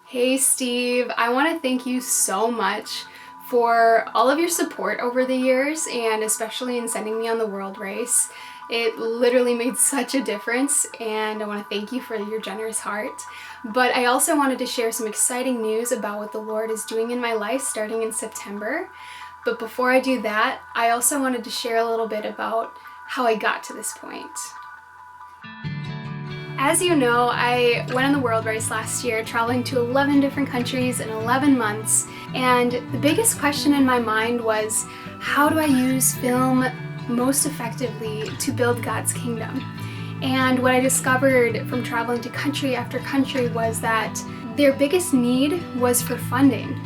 Hey Steve, I want to thank you so much for all of your support over the years and especially in sending me on the world race. It literally made such a difference and I want to thank you for your generous heart. But I also wanted to share some exciting news about what the Lord is doing in my life starting in September. But before I do that, I also wanted to share a little bit about how I got to this point. As you know, I went on the world race last year, traveling to 11 different countries in 11 months, and the biggest question in my mind was, how do I use film most effectively to build God's kingdom? And what I discovered from traveling to country after country was that their biggest need was for funding.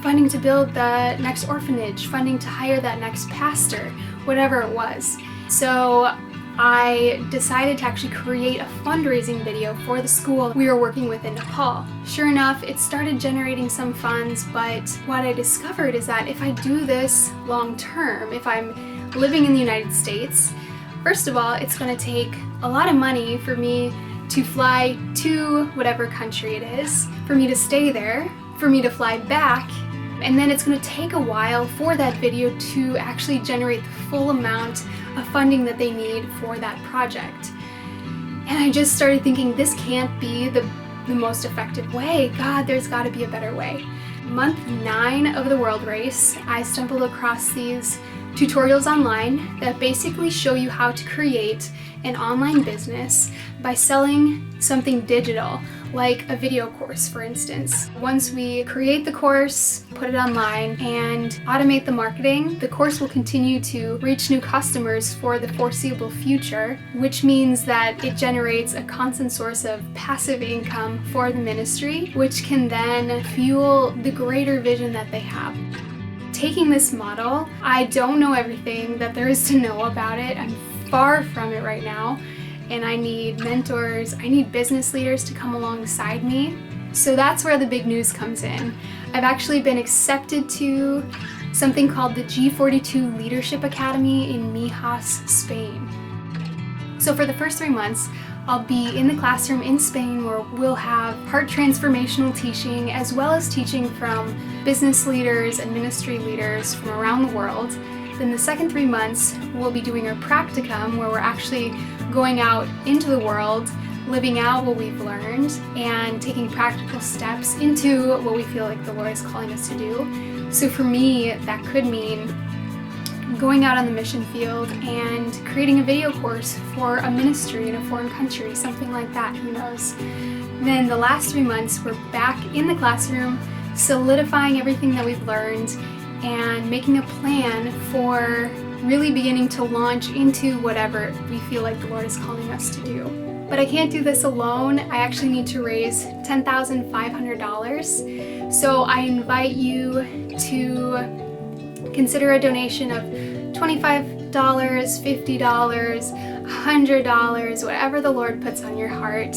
Funding to build the next orphanage, funding to hire that next pastor, whatever it was. So I decided to actually create a fundraising video for the school we were working with in Nepal. Sure enough, it started generating some funds, but what I discovered is that if I do this long term, if I'm living in the United States, first of all, it's going to take a lot of money for me to fly to whatever country it is, for me to stay there, for me to fly back, and then it's going to take a while for that video to actually generate the full amount of funding that they need for that project. And I just started thinking, this can't be the most effective way. God, there's got to be a better way. Month 9 of the world race, I stumbled across these tutorials online that basically show you how to create an online business by selling something digital, like a video course, for instance. Once we create the course, put it online, and automate the marketing, the course will continue to reach new customers for the foreseeable future, which means that it generates a constant source of passive income for the ministry, which can then fuel the greater vision that they have. Taking this model, I don't know everything that there is to know about it. I'm far from it right now, and I need mentors, I need business leaders to come alongside me. So that's where the big news comes in. I've actually been accepted to something called the G42 Leadership Academy in Mijas, Spain. So for the first 3 months, I'll be in the classroom in Spain where we'll have heart transformational teaching as well as teaching from business leaders and ministry leaders from around the world. Then the second 3 months, we'll be doing our practicum where we're actually going out into the world, living out what we've learned and taking practical steps into what we feel like the Lord is calling us to do. So for me, that could mean going out on the mission field and creating a video course for a ministry in a foreign country, something like that, who knows. Then the last 3 months, we're back in the classroom, solidifying everything that we've learned and making a plan for really beginning to launch into whatever we feel like the Lord is calling us to do. But I can't do this alone. I actually need to raise $10,500. So I invite you to consider a donation of $25, $50, $100, whatever the Lord puts on your heart,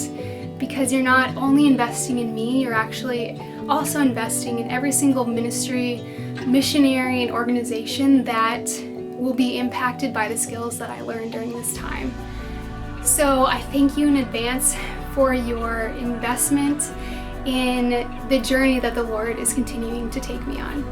because you're not only investing in me, you're actually also investing in every single ministry, missionary, and organization that will be impacted by the skills that I learned during this time. So I thank you in advance for your investment in the journey that the Lord is continuing to take me on.